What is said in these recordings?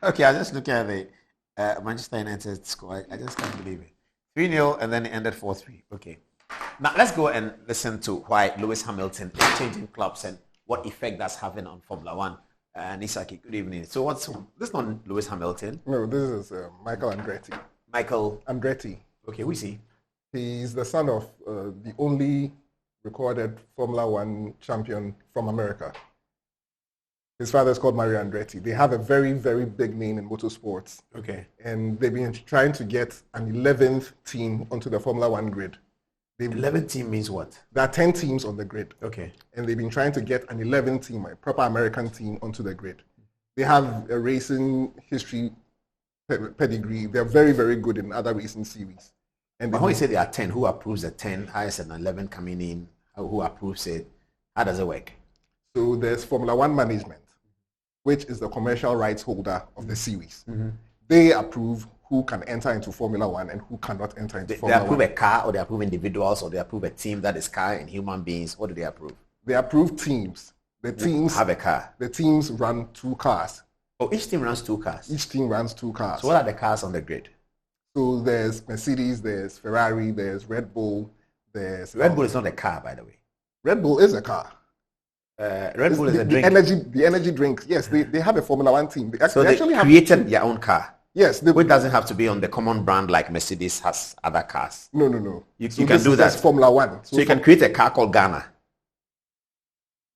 Okay, I was just looking at the Manchester United score. I just can't believe it. 3-0 and then it ended 4-3. Okay. Now let's go and listen to why Lewis Hamilton is changing clubs and what effect that's having on Formula One. Nii Saki, good evening. So this is not Lewis Hamilton? No, this is Michael Andretti. Michael Andretti. Okay, we see. He's the son of the only recorded Formula One champion from America. His father is called Mario Andretti. They have a very, very big name in motorsports. Okay. And they've been trying to get an 11th team onto the Formula One grid. 11th team means what? There are 10 teams on the grid. Okay. And they've been trying to get an 11th team, a proper American team, onto the grid. They have a racing history pedigree. They're very, very good in other racing series. And when you say there are 10, who approves the 10? How is an 11 coming in? Who approves it? How does it work? So there's Formula One management, which is the commercial rights holder of the series. Mm-hmm. They approve who can enter into Formula One and who cannot enter into Formula One. They approve a car, or they approve individuals, or they approve a team that is car and human beings. What do they approve? They approve teams. The teams have a car. The teams run 2 cars. Oh, each team runs 2 cars? Each team runs 2 cars. So what are the cars on the grid? So there's Mercedes, there's Ferrari, there's Red Bull, there's... Red Bull is not a car, by the way. Red Bull is a car. Red Bull is a drink. The energy drink. Yes, they have a Formula One team. So they created their own car. Yes. Which doesn't have to be on the common brand like Mercedes has other cars. No. You can do that. Formula One. So you can create a car called Ghana.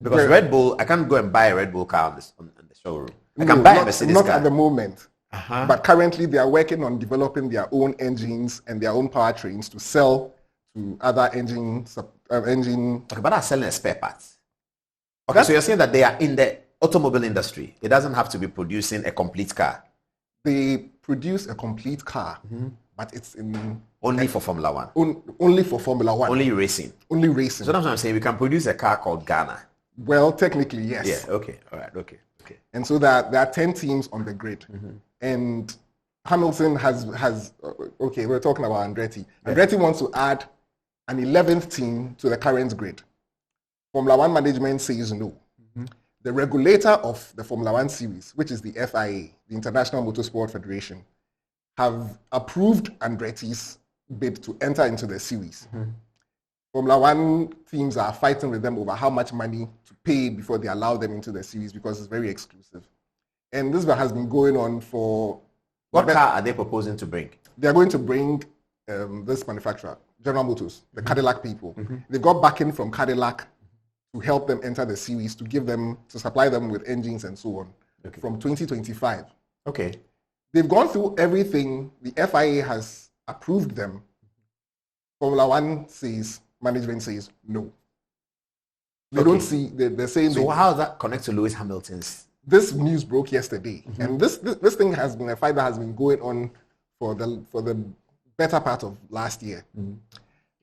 Because Red Bull, I can't go and buy a Red Bull car on the showroom. I can buy a Mercedes car. Not at the moment. Uh-huh. But currently they are working on developing their own engines and their own powertrains to sell to other engine. Okay, but that's selling spare parts. Okay, so you're saying that they are in the automobile industry. It doesn't have to be producing a complete car. They produce a complete car, but it's only for Formula One. Only for Formula One. Only racing. Only racing. So that's what I'm saying. We can produce a car called Ghana. Well, technically, yes. Yeah. Okay. All right. Okay. And so there are 10 teams on the grid, and Hamilton has. Okay, we're talking about Andretti. Yeah. Andretti wants to add an 11th team to the current grid. Formula One management says no. The regulator of the Formula One series, which is the FIA, the International Motorsport Federation, have approved Andretti's bid to enter into the series. Formula One teams are fighting with them over how much money to pay before they allow them into the series because it's very exclusive. And this has been going on for... What car are they proposing to bring? They're going to bring this manufacturer, General Motors, the Cadillac people. They got backing from Cadillac to help them enter the series, to supply them with engines and so on, from 2025. Okay. They've gone through everything. The FIA has approved them. Formula One management says no. They don't see, they're saying... So how does that connect to Lewis Hamilton's? This news broke yesterday. And this thing has been a fight that has been going on for the better part of last year.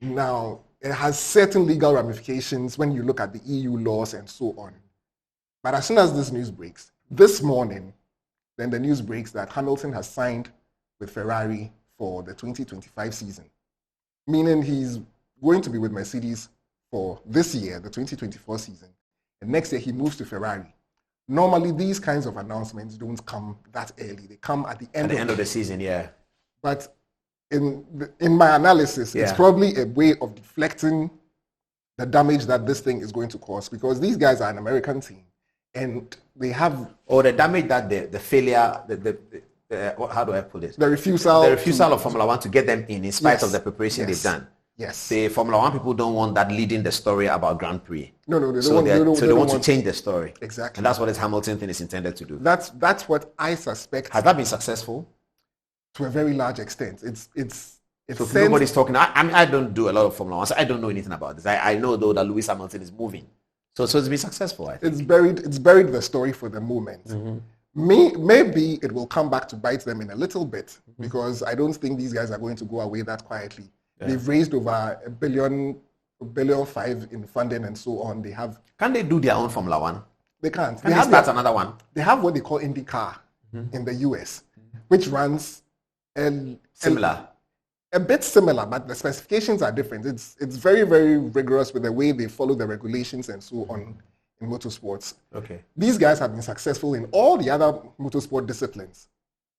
Now, it has certain legal ramifications when you look at the EU laws and so on. But as soon as this news breaks, this morning, then the news breaks that Hamilton has signed with Ferrari for the 2025 season, meaning he's going to be with Mercedes for this year, the 2024 season, and next year he moves to Ferrari. Normally, these kinds of announcements don't come that early. They come at the end of the season, yeah. But in my analysis, it's probably a way of deflecting the damage that this thing is going to cause, because these guys are an American team and they have... Or the damage that the failure, how do I put it? The refusal of Formula One to get them in spite of the preparation they've done. Yes. The Formula One people don't want that leading the story about Grand Prix. No, they don't want to change the story. Exactly. And that's what this Hamilton thing is intended to do. That's what I suspect. Has that been successful? To a very large extent. So nobody's talking. I don't do a lot of Formula One, so I don't know anything about this. I know though that Lewis Hamilton is moving. So it's been successful, I think. It's buried the story for the moment. Maybe it will come back to bite them in a little bit, because I don't think these guys are going to go away that quietly. Yeah. They've raised over $1.5 billion in funding and so on. Can they do their own Formula One? They can't. They start another one? They have what they call IndyCar in the US, which runs similar. A bit similar, but the specifications are different. It's very, very rigorous with the way they follow the regulations and so on in motorsports. Okay. These guys have been successful in all the other motorsport disciplines.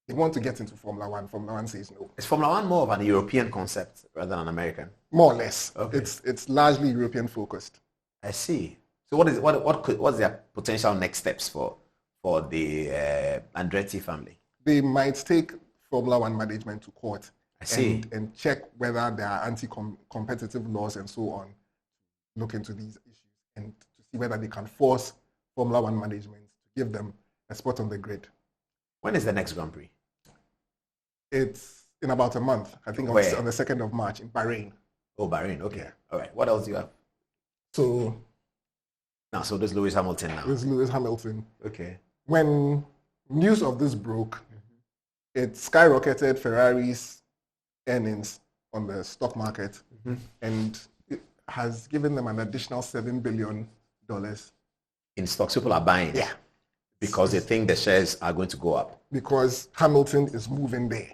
They want to get into Formula One. Formula One says no. Is Formula One more of an European concept rather than an American? More or less. Okay. It's largely European focused. I see. So what's their potential next steps for the Andretti family? They might take Formula One management to court. I see. And check whether there are anti-competitive laws and so on. Look into these issues and to see whether they can force Formula One management to give them a spot on the grid. When is the next Grand Prix? It's in about a month. I think on the 2nd of March in Bahrain. Oh, Bahrain. Okay. Yeah. All right. What else do you have? So there's Lewis Hamilton now. There's Lewis Hamilton. Okay. When news of this broke, it skyrocketed Ferrari's earnings on the stock market, and it has given them an additional $7 billion in stocks. People are buying. Yeah. Because they think the shares are going to go up. Because Hamilton is moving there.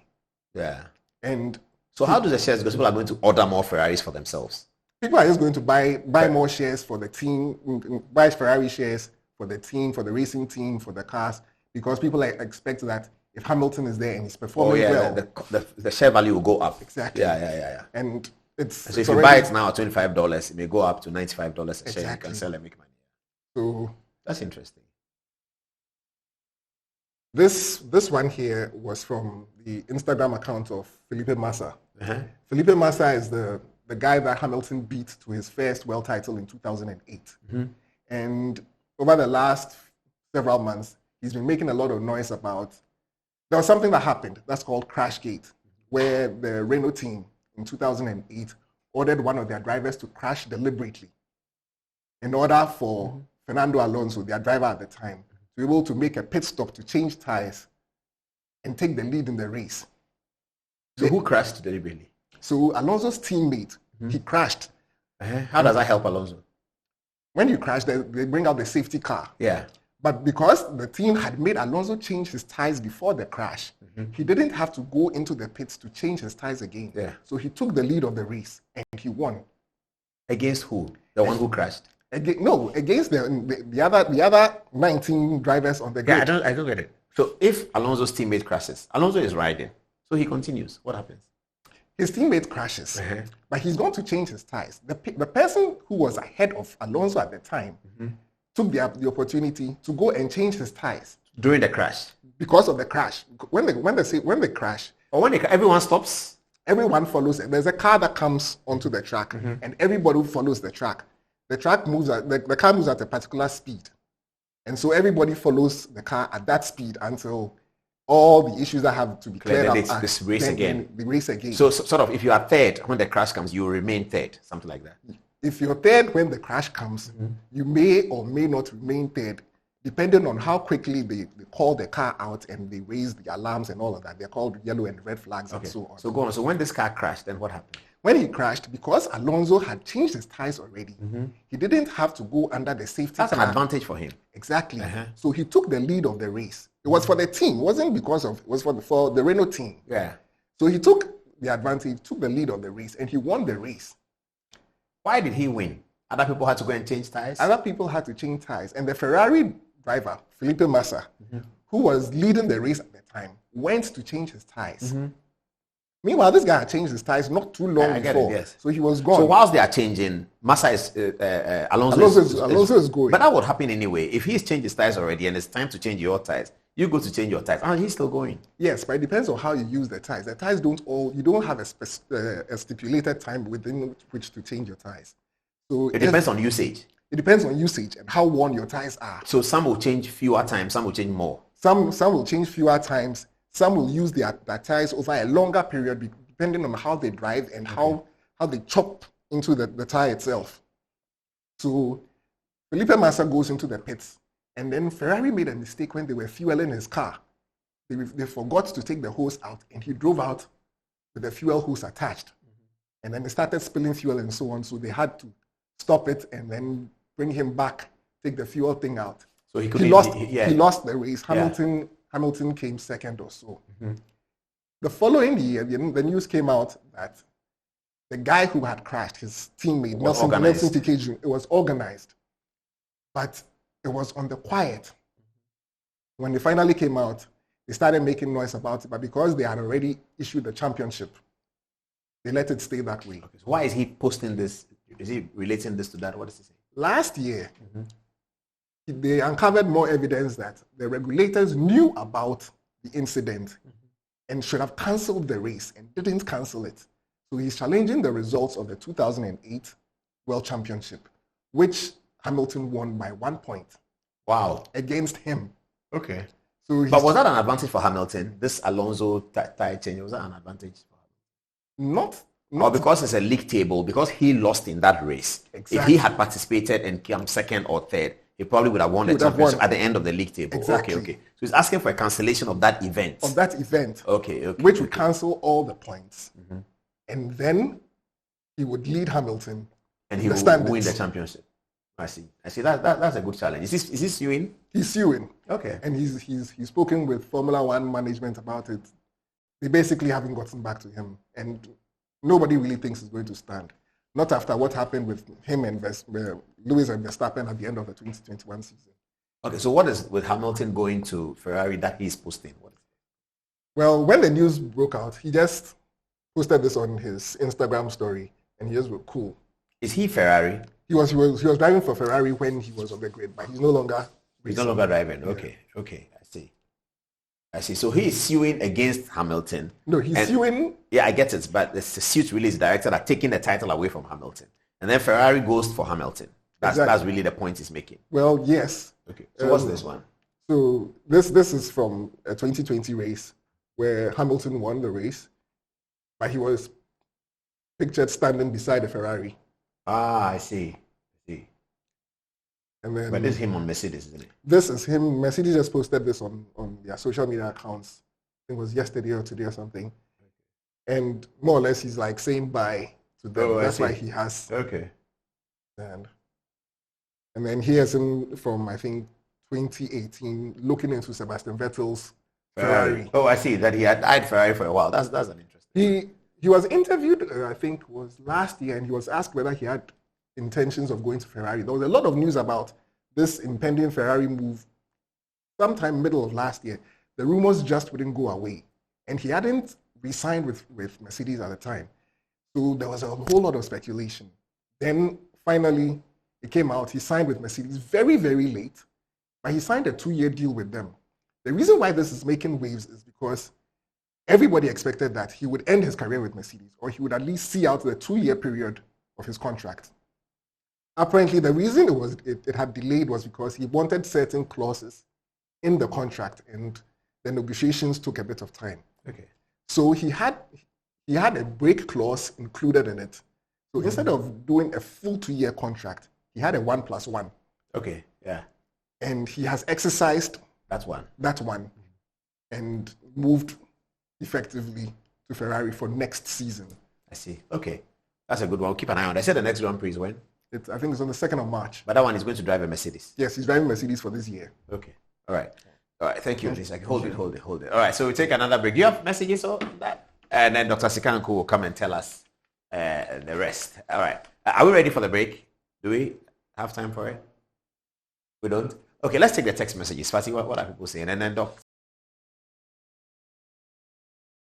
Yeah. And so how do the shares go? People are going to order more Ferraris for themselves. People are just going to buy more shares for the team, buy Ferrari shares for the team, for the racing team, for the cars, because people expect that if Hamilton is there and he's performing well, the share value will go up. Exactly. Yeah. And so if you buy it now at $25, it may go up to $95 a share. You can sell and make money. So that's interesting. This one here was from the Instagram account of Felipe Massa. Felipe Massa is the guy that Hamilton beat to his first world title in 2008. And over the last several months, he's been making a lot of noise about, there was something that happened that's called Crashgate, where the Renault team in 2008 ordered one of their drivers to crash deliberately in order for Fernando Alonso, their driver at the time, to be able to make a pit stop to change tires and take the lead in the race. So who crashed deliberately? So Alonso's teammate, he crashed. How does that help Alonso? When you crash, they bring out the safety car. Yeah. But because the team had made Alonso change his tires before the crash, he didn't have to go into the pits to change his tires again. Yeah. So he took the lead of the race and he won. Against who? The one who crashed? Against the other 19 drivers on the grid. Yeah, I don't get it. So if Alonso's teammate crashes, Alonso is riding, so he continues. What happens? His teammate crashes, but he's going to change his tires. The person who was ahead of Alonso at the time took the opportunity to go and change his tires during the crash. Because of the crash, when they crash, or when everyone stops, everyone follows. There's a car that comes onto the track, and everybody follows the track. The track moves the car moves at a particular speed, and so everybody follows the car at that speed until all the issues that have to be cleared up. This race again. The race again. So sort of, if you are third when the crash comes, you will remain third, something like that. If you're third when the crash comes, you may or may not remain third, depending on how quickly they call the car out and they raise the alarms and all of that. They're called yellow and red flags and so on. So go on. So when this car crashed, then what happened? When he crashed, because Alonso had changed his tires already, he didn't have to go under the safety car. That's an advantage for him. Exactly. So he took the lead of the race. It was for the team. It wasn't because of, it was for the Renault team. Yeah. So he took the advantage, took the lead of the race, and he won the race. Why did he win? Other people had to go and change tires? Other people had to change tires. And the Ferrari driver, Felipe Massa, who was leading the race at the time, went to change his tires. Meanwhile, this guy had changed his tires not too long before. Yes. So he was gone. So whilst they are changing, Massa is Alonso is going. But that would happen anyway. If he's changed his tires already and it's time to change your tires, you go to change your tires. And he's still going. Yes, but it depends on how you use the tires. The tires you don't have a stipulated time within which to change your tires. So it depends on usage. It depends on usage and how worn your tires are. So some will change fewer times, some will change more. Some will change fewer times. Some will use their tires over a longer period, depending on how they drive and how they chop into the tire itself. So Felipe Massa goes into the pits, and then Ferrari made a mistake when they were fueling his car. They forgot to take the hose out, and he drove out with the fuel hose attached. And then they started spilling fuel and so on, so they had to stop it and then bring him back, take the fuel thing out. So he lost the race. Hamilton came second or so. The following year, the news came out that the guy who had crashed, his teammate, Nelson Piquet Jr., it was organized. But it was on the quiet. When they finally came out, they started making noise about it, but because they had already issued the championship, they let it stay that way. Okay, so why is he posting this? Is he relating this to that? What is he saying? Last year, they uncovered more evidence that the regulators knew about the incident and should have cancelled the race and didn't cancel it. So he's challenging the results of the 2008 World Championship, which Hamilton won by 1 point. Wow. Against him. Okay. So but was that an advantage for Hamilton? This Alonso tire change, was that an advantage for Hamilton? Not or because it's a league table, because he lost in that race. Exactly. If he had participated and come second or third, he probably would have won the championship at the end of the league table. Exactly. Okay. So he's asking for a cancellation of that event. Okay. Which would cancel all the points. And then he would lead Hamilton. And he would win the championship. I see. That's a good challenge. Is he suing? He's suing. Okay. And he's spoken with Formula One management about it. They basically haven't gotten back to him. And nobody really thinks it's going to stand. Not after what happened with him and Lewis and Verstappen at the end of the 2021 season. Okay, so what is with Hamilton going to Ferrari that he's posting? What is it? Well, when the news broke out, he just posted this on his Instagram story, and he just wrote, cool. Is he Ferrari? He was driving for Ferrari when he was on the grid, but he's no longer racing. He's no longer driving. Okay, yeah. Okay, I see. So he is suing against Hamilton. No, he's suing. Yeah, I get it, but the suit really is directed at taking the title away from Hamilton. And then Ferrari goes for Hamilton. That's really the point he's making. Well, yes. Okay, so what's this one? So this is from a 2020 race where Hamilton won the race, but he was pictured standing beside a Ferrari. Ah, I see. And then, but this is him on Mercedes, isn't it? This is him. Mercedes just posted this on their social media accounts. I think it was yesterday or today or something. And more or less he's like saying bye to them. That's why he has. Okay. And then here's him from, I think, 2018 looking into Sebastian Vettel's Ferrari. Oh, I see that he had eyed Ferrari for a while. That's an interesting. He was interviewed, I think, was last year, and he was asked whether he had intentions of going to Ferrari. There was a lot of news about this impending Ferrari move sometime middle of last year. The rumors just wouldn't go away. And he hadn't re-signed with Mercedes at the time. So there was a whole lot of speculation. Then finally it came out, he signed with Mercedes very, very late, but he signed a 2-year deal with them. The reason why this is making waves is because everybody expected that he would end his career with Mercedes, or he would at least see out the 2-year period of his contract. Apparently, the reason it had delayed was because he wanted certain clauses in the contract, and the negotiations took a bit of time. Okay. So he had a break clause included in it. So instead of doing a full 2-year contract, he had a 1+1. Okay. Yeah. And he has exercised that one, and moved effectively to Ferrari for next season. I see. Okay. That's a good one. We'll keep an eye on it. I said the next Grand Prix is when? I think it's on the 2nd of March. But that one is going to drive a Mercedes. Yes, he's driving Mercedes for this year. Okay. All right. Thank you, Nii Saki. Hold it. All right. So we take another break. Do you have messages on that? And then Dr. Sikanku will come and tell us the rest. All right. Are we ready for the break? Do we have time for it? We don't? Okay, let's take the text messages. Fatih, what are people saying? And then Dr.